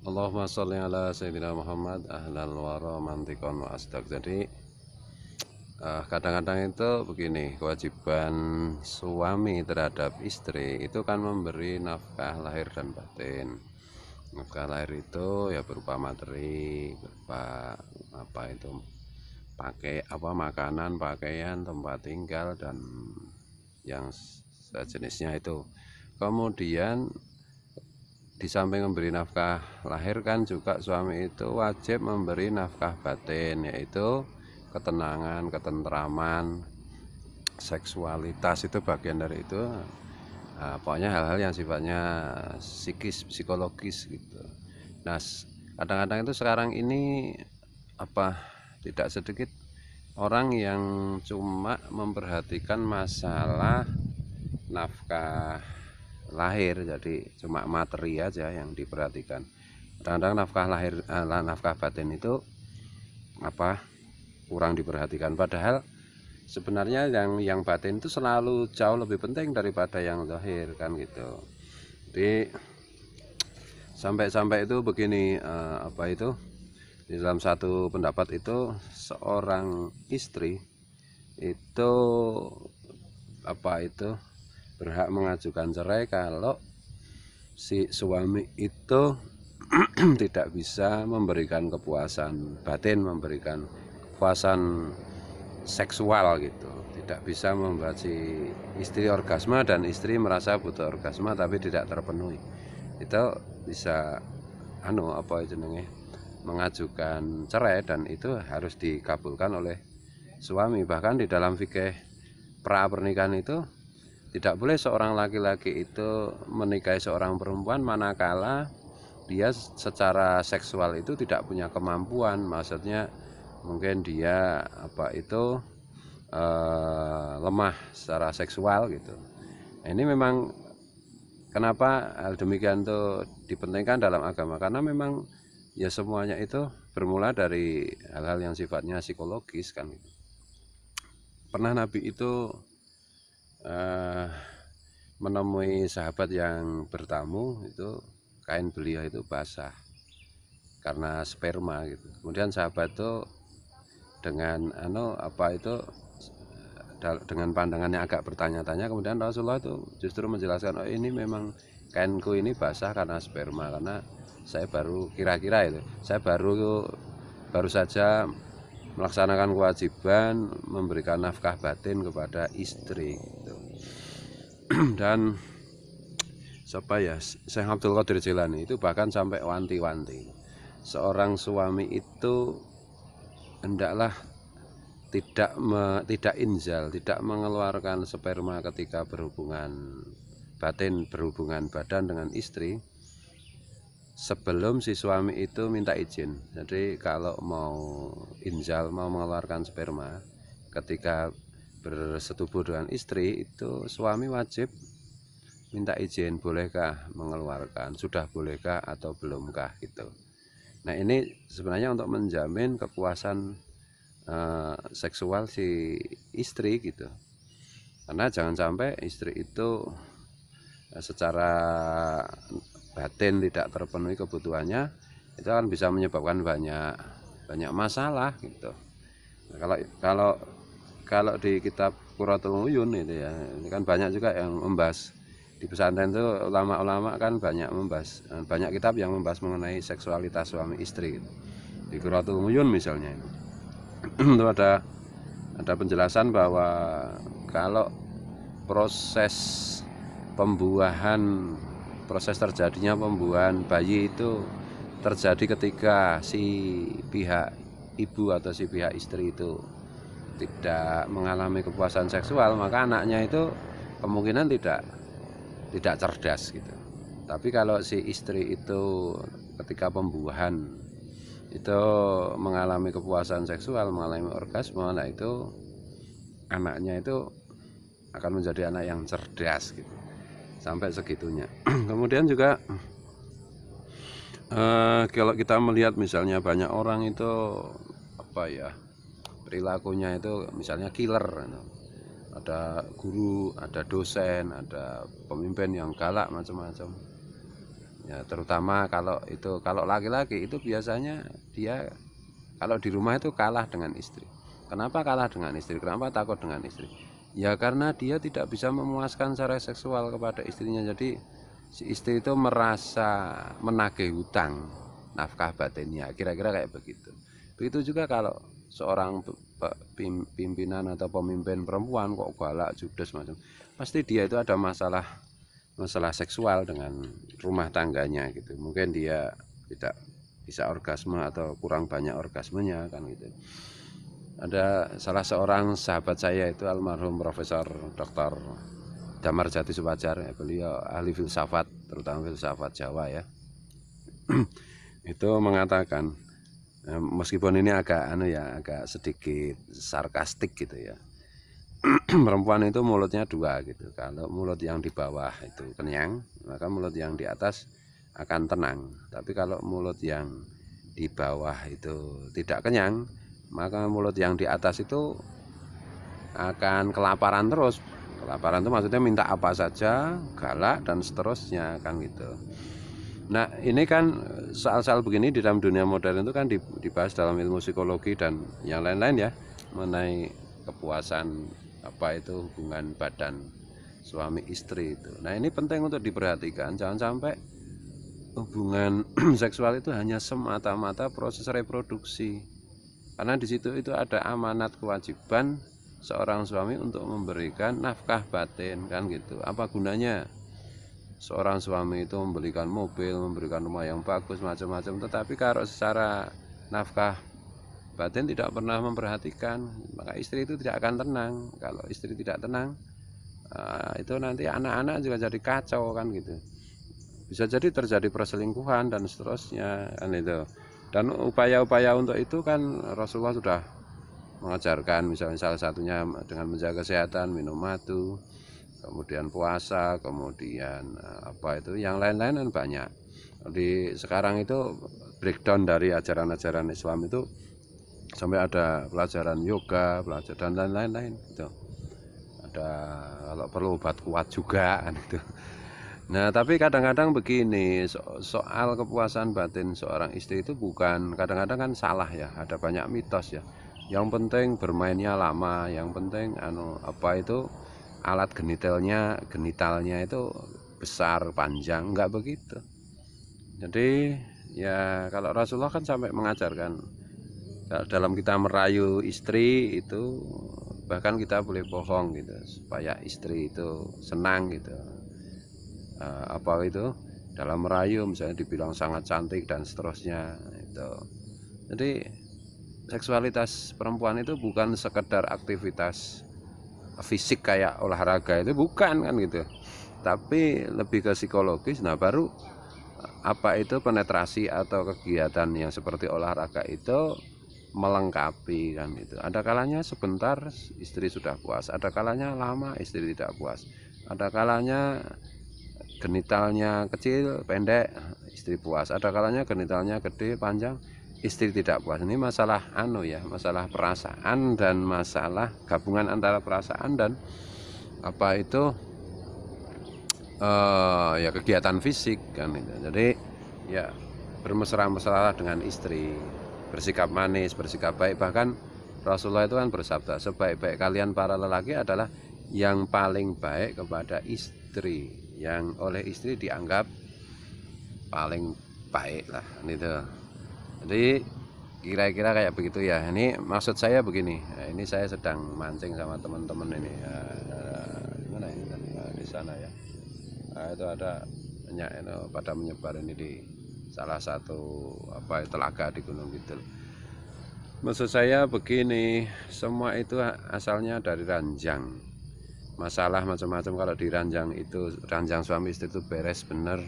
Allahumma sholli ala sayyidina Muhammad ahlal wara mantikon wa asdak. Jadi kadang-kadang itu begini, kewajiban suami terhadap istri itu kan memberi nafkah lahir dan batin. Nafkah lahir itu ya berupa materi, berupa apa itu, pakai apa, makanan, pakaian, tempat tinggal dan yang sejenisnya itu. Kemudian di samping memberi nafkah lahir kan juga suami itu wajib memberi nafkah batin, yaitu ketenangan, ketentraman, seksualitas itu bagian dari itu. Pokoknya hal-hal yang sifatnya psikis, psikologis gitu. Nah, kadang-kadang itu sekarang ini tidak sedikit orang yang cuma memperhatikan masalah nafkah lahir, jadi cuma materi aja yang diperhatikan. Kadang-kadang nafkah lahir, nafkah batin itu kurang diperhatikan, padahal sebenarnya yang batin itu selalu jauh lebih penting daripada yang lahir kan gitu. Jadi sampai itu begini, di dalam satu pendapat itu seorang istri itu berhak mengajukan cerai kalau si suami itu tidak bisa memberikan kepuasan batin, memberikan kepuasan seksual gitu, tidak bisa membuat si istri orgasme dan istri merasa butuh orgasme tapi tidak terpenuhi. Itu bisa mengajukan cerai, dan itu harus dikabulkan oleh suami. Bahkan di dalam fikih pra pernikahan itu tidak boleh seorang laki-laki itu menikahi seorang perempuan manakala dia secara seksual itu tidak punya kemampuan. Maksudnya mungkin dia lemah secara seksual gitu. Ini memang kenapa hal demikian itu dipentingkan dalam agama, karena memang ya semuanya itu bermula dari hal-hal yang sifatnya psikologis kan gitu. Pernah Nabi itu menemui sahabat yang bertamu, itu kain beliau itu basah karena sperma gitu. Kemudian sahabat itu dengan dengan pandangannya agak bertanya-tanya, kemudian Rasulullah itu justru menjelaskan, oh ini memang kainku ini basah karena sperma, karena saya baru saya baru saja melaksanakan kewajiban memberikan nafkah batin kepada istri gitu. Dan Syekh Abdul Qadir Jilani itu bahkan sampai wanti-wanti seorang suami itu hendaklah tidak inzal, tidak mengeluarkan sperma ketika berhubungan batin, berhubungan badan dengan istri sebelum si suami itu minta izin. Jadi kalau mau inzal, mau mengeluarkan sperma ketika bersetubuh dengan istri, itu suami wajib minta izin, bolehkah mengeluarkan, sudah bolehkah atau belumkah gitu. Nah, ini sebenarnya untuk menjamin kepuasan seksual si istri gitu, karena jangan sampai istri itu secara batin tidak terpenuhi kebutuhannya, itu kan bisa menyebabkan banyak masalah gitu. Nah, kalau di kitab Qurratul Uyun itu ya, ini kan banyak juga yang membahas di pesantren itu, ulama-ulama kan banyak membahas, banyak kitab yang membahas mengenai seksualitas suami istri gitu. Di Qurratul Uyun misalnya itu ada penjelasan bahwa kalau proses terjadinya pembuahan bayi itu terjadi ketika si pihak ibu atau si pihak istri itu tidak mengalami kepuasan seksual, maka anaknya itu kemungkinan tidak cerdas gitu. Tapi kalau si istri itu ketika pembuahan itu mengalami kepuasan seksual, mengalami orgasme, nah itu anaknya itu akan menjadi anak yang cerdas gitu, sampai segitunya. Kemudian juga kalau kita melihat misalnya banyak orang itu perilakunya itu misalnya killer, ada guru, ada dosen, ada pemimpin yang galak macam-macam. Ya, terutama kalau laki-laki itu biasanya dia kalau di rumah itu kalah dengan istri. Kenapa kalah dengan istri? Kenapa takut dengan istri? Ya karena dia tidak bisa memuaskan secara seksual kepada istrinya. Jadi si istri itu merasa menagih hutang nafkah batinnya. Kira-kira kayak begitu. Begitu juga kalau seorang pimpinan atau pemimpin perempuan kok galak, judes macam, pasti dia itu ada masalah seksual dengan rumah tangganya gitu. Mungkin dia tidak bisa orgasme atau kurang banyak orgasmenya kan gitu. Ada salah seorang sahabat saya itu almarhum Profesor Dr. Damar Jati Supajar, ya, beliau ahli filsafat, terutama filsafat Jawa ya. Itu mengatakan, meskipun ini agak sedikit sarkastik gitu ya. Perempuan itu mulutnya dua gitu. Kalau mulut yang di bawah itu kenyang, maka mulut yang di atas akan tenang. Tapi kalau mulut yang di bawah itu tidak kenyang, maka mulut yang di atas itu akan kelaparan terus. Kelaparan itu maksudnya minta apa saja, galak dan seterusnya kan gitu. Nah ini kan soal-soal begini di dalam dunia modern itu kan dibahas dalam ilmu psikologi dan yang lain-lain ya, mengenai kepuasan apa itu hubungan badan suami istri itu. Nah ini penting untuk diperhatikan, jangan sampai hubungan seksual itu hanya semata-mata proses reproduksi, karena di situ itu ada amanat kewajiban seorang suami untuk memberikan nafkah batin kan gitu. Apa gunanya seorang suami itu memberikan mobil, memberikan rumah yang bagus macam-macam, tetapi kalau secara nafkah batin tidak pernah memperhatikan, maka istri itu tidak akan tenang. Kalau istri tidak tenang, itu nanti anak-anak juga jadi kacau kan gitu. Bisa jadi terjadi perselingkuhan dan seterusnya kan itu. Dan upaya-upaya untuk itu kan Rasulullah sudah mengajarkan, misalnya salah satunya dengan menjaga kesehatan, minum madu, kemudian puasa, kemudian apa itu yang lain-lain kan banyak. Di sekarang itu breakdown dari ajaran-ajaran Islam itu sampai ada pelajaran yoga, pelajaran dan lain-lain gitu. Ada kalau perlu obat kuat juga kan itu. Nah tapi kadang-kadang begini, soal kepuasan batin seorang istri itu bukan, kadang-kadang kan salah ya, ada banyak mitos ya. Yang penting bermainnya lama, yang penting apa itu alat genitalnya itu besar panjang, enggak begitu. Jadi ya kalau Rasulullah kan sampai mengajarkan dalam kita merayu istri itu bahkan kita boleh bohong gitu supaya istri itu senang gitu. Apa itu dalam merayu misalnya dibilang sangat cantik dan seterusnya itu. Jadi seksualitas perempuan itu bukan sekedar aktivitas fisik kayak olahraga, itu bukan kan gitu, tapi lebih ke psikologis. Nah baru apa itu penetrasi atau kegiatan yang seperti olahraga itu melengkapi kan itu. Ada kalanya sebentar istri sudah puas, ada kalanya lama istri tidak puas, ada kalanya genitalnya kecil pendek istri puas, ada kalanya genitalnya gede panjang istri tidak puas. Ini masalah ya, masalah perasaan dan masalah gabungan antara perasaan dan apa itu ya kegiatan fisik kan itu. Jadi ya bermesra-mesra dengan istri, bersikap manis, bersikap baik. Bahkan Rasulullah itu kan bersabda, sebaik-baik kalian para lelaki adalah yang paling baik kepada istri, yang oleh istri dianggap paling baik lah gitu. Jadi kira-kira kayak begitu ya. Ini maksud saya begini, ini saya sedang mancing sama teman-teman ini gimana ini di sana ya. Itu ada banyak pada menyebar ini di salah satu telaga di Gunung Kidul. Maksud saya begini, semua itu asalnya dari ranjang. Masalah macam-macam kalau di ranjang itu, ranjang suami istri itu beres bener,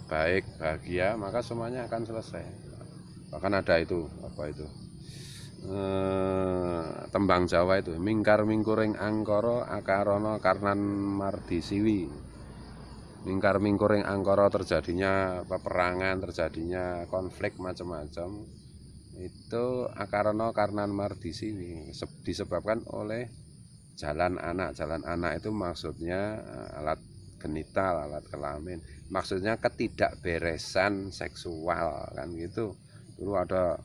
baik, bahagia, maka semuanya akan selesai. Bahkan ada itu tembang Jawa itu, mingkar mingkuring angkara akarono karnan mardisiwi. Mingkar mingkuring angkara, terjadinya peperangan, terjadinya konflik macam-macam itu akarono karnan mardisiwi, disebabkan oleh jalan anak. Jalan anak itu maksudnya alat genital, alat kelamin. Maksudnya ketidakberesan seksual kan gitu. Dulu ada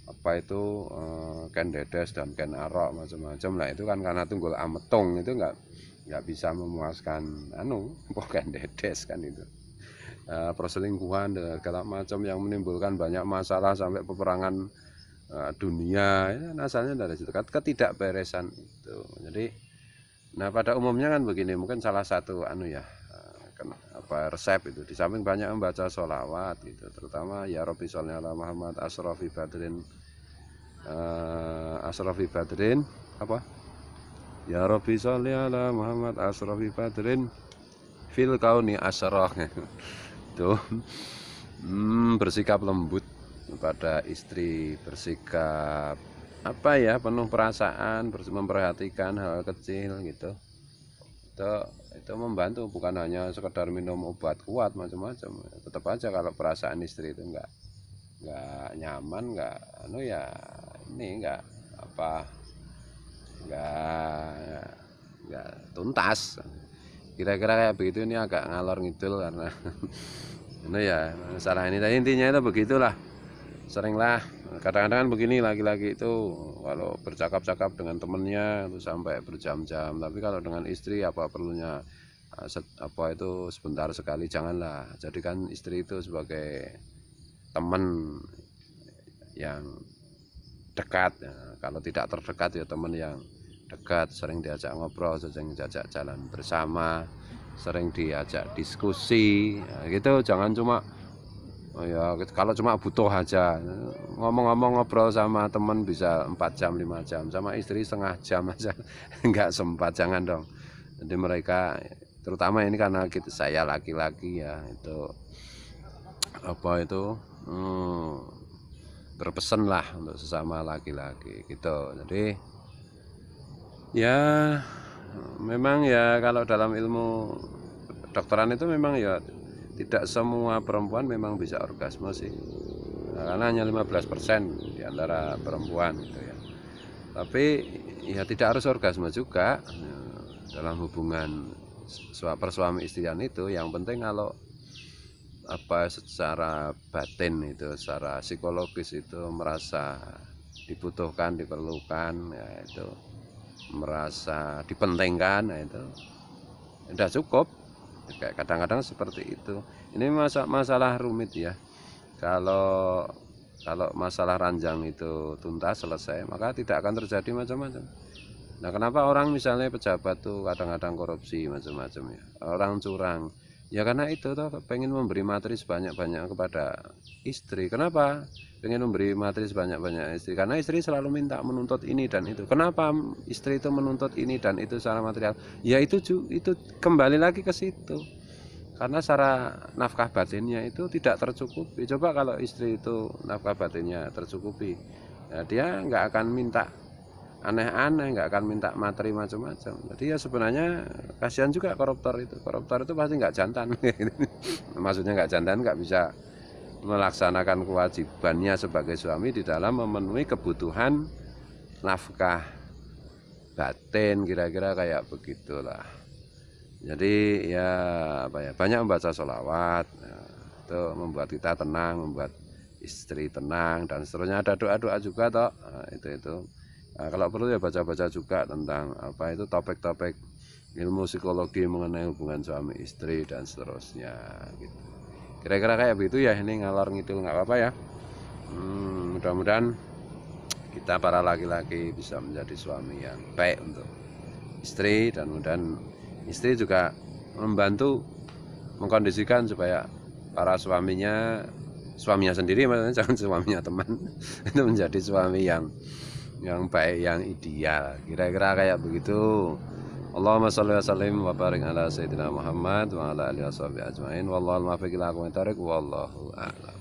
apa itu ken dedes dan ken arok macam-macam lah, itu kan karena tunggul ametung itu nggak bisa memuaskan ken dedes kan itu. Perselingkuhan dan segala macam yang menimbulkan banyak masalah sampai peperangan dunia, ya, asalnya dari situ kan ketidakberesan itu. Jadi nah pada umumnya kan begini, mungkin salah satu resep itu di samping banyak membaca sholawat gitu, terutama ya Rabbi sholli ala Muhammad asrofi badrin apa ya Rabbi sholli ala Muhammad asrofi badrin fil kauni asroh itu. Bersikap lembut kepada istri, bersikap penuh perasaan, memperhatikan hal kecil gitu. Itu membantu, bukan hanya sekedar minum obat kuat macam-macam. Tetap aja kalau perasaan istri itu nggak nyaman, nggak tuntas. Kira-kira kayak begitu. Ini agak ngalor ngidul karena masalah ini. Tapi intinya itu begitulah. Seringlah kadang-kadang begini, laki-laki itu kalau bercakap-cakap dengan temennya itu sampai berjam-jam, tapi kalau dengan istri apa perlunya sebentar sekali. Janganlah jadikan istri itu sebagai teman yang dekat ya. Kalau tidak terdekat ya teman yang dekat, sering diajak ngobrol, sering diajak jalan bersama, sering diajak diskusi ya, gitu. Jangan cuma kalau cuma butuh aja ngomong-ngomong, ngobrol sama teman bisa 4 jam 5 jam, sama istri setengah jam aja nggak sempat. Jangan dong. Jadi mereka, terutama ini karena saya laki-laki ya, itu berpesan lah untuk sesama laki-laki gitu. Jadi ya memang ya kalau dalam ilmu kedokteran itu memang ya tidak semua perempuan memang bisa orgasme sih, karena hanya 15% di antara perempuan gitu ya. Tapi ya tidak harus orgasme juga dalam hubungan persuami istrian itu. Yang penting kalau secara batin itu, secara psikologis itu merasa dibutuhkan, diperlukan ya, itu merasa dipentingkan, nah itu udah cukup. Kayak kadang-kadang seperti itu. Ini masalah rumit ya. Kalau masalah ranjang itu tuntas selesai, maka tidak akan terjadi macam-macam. Nah, kenapa orang misalnya pejabat tuh kadang-kadang korupsi macam-macam ya, orang curang ya, karena itu toh pengen memberi materi sebanyak-banyak kepada istri. Kenapa pengen memberi materi sebanyak-banyak istri? Karena istri selalu minta, menuntut ini dan itu. Kenapa istri itu menuntut ini dan itu secara material? Ya itu kembali lagi ke situ. Karena secara nafkah batinnya itu tidak tercukupi. Coba kalau istri itu nafkah batinnya tercukupi, ya dia nggak akan minta aneh-aneh, nggak akan minta materi macam-macam. Jadi ya sebenarnya kasihan juga koruptor itu. Koruptor itu pasti nggak jantan. Maksudnya nggak jantan, nggak bisa melaksanakan kewajibannya sebagai suami di dalam memenuhi kebutuhan nafkah batin, kira-kira kayak begitulah. Jadi ya banyak membaca sholawat ya, itu membuat kita tenang, membuat istri tenang dan seterusnya. Ada doa-doa juga toh, nah, itu. Nah, kalau perlu ya baca-baca juga tentang topik-topik ilmu psikologi mengenai hubungan suami istri dan seterusnya gitu. Kira-kira kayak begitu ya. Ini ngalor ngidul nggak apa-apa ya. Mudah-mudahan kita para laki-laki bisa menjadi suami yang baik untuk istri, dan mudah-mudahan istri juga membantu mengkondisikan supaya para suaminya sendiri, maksudnya jangan suaminya teman, itu menjadi suami yang baik, yang ideal. Kira-kira kayak begitu. Allahumma sholli wa sallim wa barik ala sayyidina Muhammad wa ala alihi washabihi ajmain. Wallahul muwaffiq ila aqwamit thoriq. Wallahu a'lam.